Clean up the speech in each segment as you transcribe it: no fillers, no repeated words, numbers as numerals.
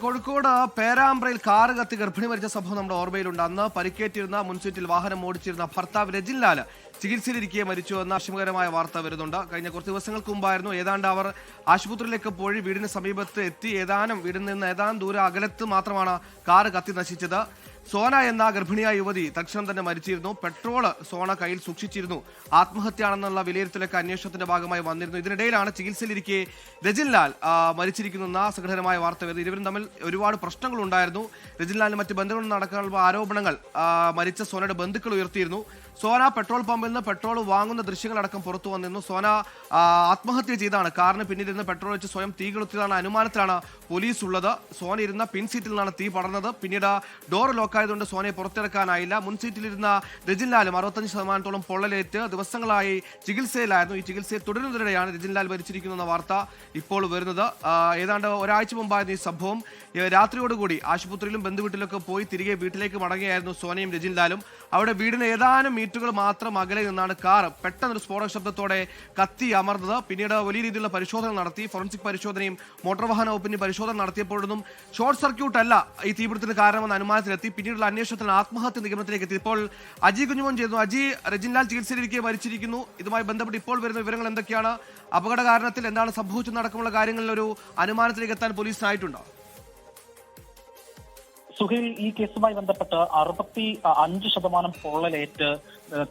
Kozhikode പേരാമ്പ്രയിൽ car കത്തി ഗർഭിണി മരിച്ച സംഭവം നമ്മുടെ ഓർമ്മയിലുണ്ട്. അന്ന് പരിക്കേറ്റിരുന്ന മുൻസീറ്റിൽ വാഹനം ഓടിച്ചിരുന്ന ഭർത്താവ് രജിൻലാൽ ചികിത്സയിലിരിക്കെ മരിച്ചു എന്ന വിഷമകരമായ വാർത്ത വരുന്നുണ്ട്. കഴിഞ്ഞ കുറച്ച് ദിവസങ്ങൾക്ക് മുമ്പായിരുന്നു ഏതാണ്ട് അവർ ആശുപത്രിയിലേക്ക് പോയി വീടിന് സമീപത്ത് എത്തി. വീടിൽ നിന്ന് ഏതാനും ദൂരം അകലത്ത് മാത്രമാണ് കാറ് കത്തി നശിച്ചത്. സോന എന്ന ഗർഭിണിയായ യുവതി തൽക്ഷണം തന്നെ മരിച്ചിരുന്നു. പെട്രോള് സോന കയ്യിൽ സൂക്ഷിച്ചിരുന്നു. ആത്മഹത്യയാണെന്നുള്ള വിലയിരുത്തലൊക്കെ അന്വേഷണത്തിന്റെ ഭാഗമായി വന്നിരുന്നു. ഇതിനിടയിലാണ് ചികിത്സയിലിരിക്കെ രജിൻലാൽ മരിച്ചിരിക്കുന്ന സങ്കടകരമായ വാർത്ത വരുന്നത്. ഇരുവരും തമ്മിൽ ഒരുപാട് പ്രശ്നങ്ങളുണ്ടായിരുന്നു. രജിൻലാലിന് മറ്റ് ബന്ധുക്കൾ നടക്കാനുള്ള ആരോപണങ്ങൾ മരിച്ച സോനയുടെ ബന്ധുക്കൾ ഉയർത്തിയിരുന്നു. സോന പെട്രോൾ പമ്പിൽ നിന്ന് പെട്രോൾ വാങ്ങുന്ന ദൃശ്യങ്ങളടക്കം പുറത്തു വന്നിരുന്നു. സോന ആത്മഹത്യ ചെയ്താണ്. കാറിന് പിന്നിലിരുന്ന് പെട്രോൾ വെച്ച് സ്വയം തീ കൊളുത്തിയതാണ് അനുമാനത്തിലാണ് പോലീസ് ഉള്ളത്. സോന ഇരുന്ന പിൻസീറ്റിൽ നിന്നാണ് തീ പടർന്നത്. പിന്നീട് ഡോർ ലോക്കായതുകൊണ്ട് സോനയെ പുറത്തിറക്കാനായില്ല. മുൻസീറ്റിലിരുന്ന രജിൻലാലും 65% പൊള്ളലേറ്റ് ദിവസങ്ങളായി ചികിത്സയിലായിരുന്നു. ഈ ചികിത്സയെ തുടരുന്നതിനിടെയാണ് രജിൻലാൽ മരിച്ചിരിക്കുന്ന വാർത്ത ഇപ്പോൾ വരുന്നത്. ഏതാണ്ട് ഒരാഴ്ച മുമ്പായിരുന്നു ഈ സംഭവം. രാത്രിയോടുകൂടി ആശുപത്രിയിലും ബന്ധുവീട്ടിലൊക്കെ പോയി തിരികെ വീട്ടിലേക്ക് മടങ്ങുകയായിരുന്നു സോനയും രജിൻലാലും. അവിടെ വീടിന് ഏതാനും മീറ്ററുകൾ മാത്രം അകലെ നിന്നാണ് കാർ പെട്ടെന്നൊരു സ്ഫോടക ശബ്ദത്തോടെ കത്തി അമർന്നത്. പിന്നീട് വലിയ രീതിയിലുള്ള പരിശോധന നടത്തി. ഫോറൻസിക് പരിശോധനയും മോട്ടോർ വാഹന വകുപ്പിന്റെ പരിശോധന നടത്തിയപ്പോഴൊന്നും ഷോർട്ട് സർക്യൂട്ട് അല്ല ഈ തീപിടുത്തത്തിന് കാരണമെന്ന് അനുമാനത്തിലെത്തി. പിന്നീടുള്ള അന്വേഷണത്തിൽ ആത്മഹത്യ നിഗമനത്തിലേക്ക് എത്തി. ഇപ്പോൾ അജി കുഞ്ഞുമോൻ ചെയ്യുന്നു. അജി, രജിൻലാൽ ചികിത്സയിലിരിക്കെ മരിച്ചിരിക്കുന്നു. ഇതുമായി ബന്ധപ്പെട്ട് ഇപ്പോൾ വരുന്ന വിവരങ്ങൾ എന്തൊക്കെയാണ്? അപകട കാരണത്തിൽ എന്താണ് സംഭവിച്ചെന്നടക്കമുള്ള കാര്യങ്ങളിൽ ഒരു അനുമാനത്തിലേക്ക് എത്താൻ പോലീസിനായിട്ടുണ്ടോ? സുഹൈൽ, ഈ കേസുമായി ബന്ധപ്പെട്ട് 65% പൊള്ളലേറ്റ്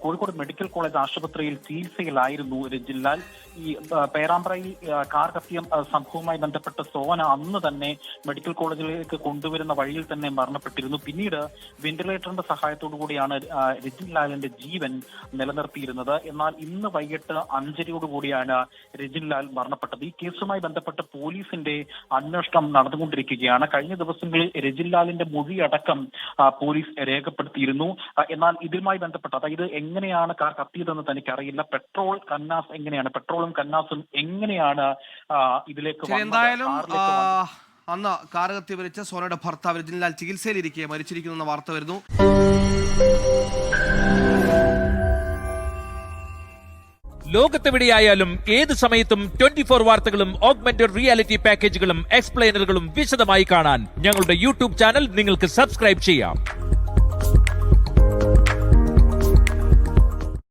കോഴിക്കോട് മെഡിക്കൽ കോളേജ് ആശുപത്രിയിൽ ചികിത്സയിലായിരുന്നു രജിൻലാൽ. ഈ പേരാമ്പ്രയിൽ കാർ കത്തിയ സംഭവവുമായി ബന്ധപ്പെട്ട് സോന അന്ന് തന്നെ മെഡിക്കൽ കോളേജിലേക്ക് കൊണ്ടുവരുന്ന വഴിയിൽ തന്നെ മരണപ്പെട്ടിരുന്നു. പിന്നീട് വെന്റിലേറ്ററിന്റെ സഹായത്തോടു കൂടിയാണ് രജിൻലാലിന്റെ ജീവൻ നിലനിർത്തിയിരുന്നത്. എന്നാൽ ഇന്ന് വൈകിട്ട് 5:30 രജിൻലാൽ മരണപ്പെട്ടത്. ഈ കേസുമായി ബന്ധപ്പെട്ട് പോലീസിന്റെ അന്വേഷണം നടന്നുകൊണ്ടിരിക്കുകയാണ്. കഴിഞ്ഞ ദിവസങ്ങളിൽ രജിൻലാലിന്റെ മൊഴിയടക്കം പോലീസ് രേഖപ്പെടുത്തിയിരുന്നു. എന്നാൽ ഇതുമായി ബന്ധപ്പെട്ട്, അതായത് എങ്ങനെയാണ് കാർ കത്തിയതെന്ന് തനിക്കറിയില്ല. പെട്രോളും കന്നാസും എങ്ങനെയാണ് ഇതിലേക്ക് എന്തായാലും അന്ന് കാർ കത്തി മരിച്ച സോനയുടെ ഭർത്താവ് രജിൻലാൽ ചികിത്സയിലിരിക്കെ മരിച്ചിരിക്കുന്ന വാർത്ത വരുന്നു. ലോകത്തെവിടെയായാലും ഏത് സമയത്തും 24 വാർത്തകളും ഓഗ്മെന്റഡ് റിയാലിറ്റി പാക്കേജുകളും എക്സ്പ്ലെയിനറുകളും വിശദമായി കാണാൻ ഞങ്ങളുടെ യൂട്യൂബ് ചാനൽ നിങ്ങൾക്ക് സബ്സ്ക്രൈബ് ചെയ്യാം.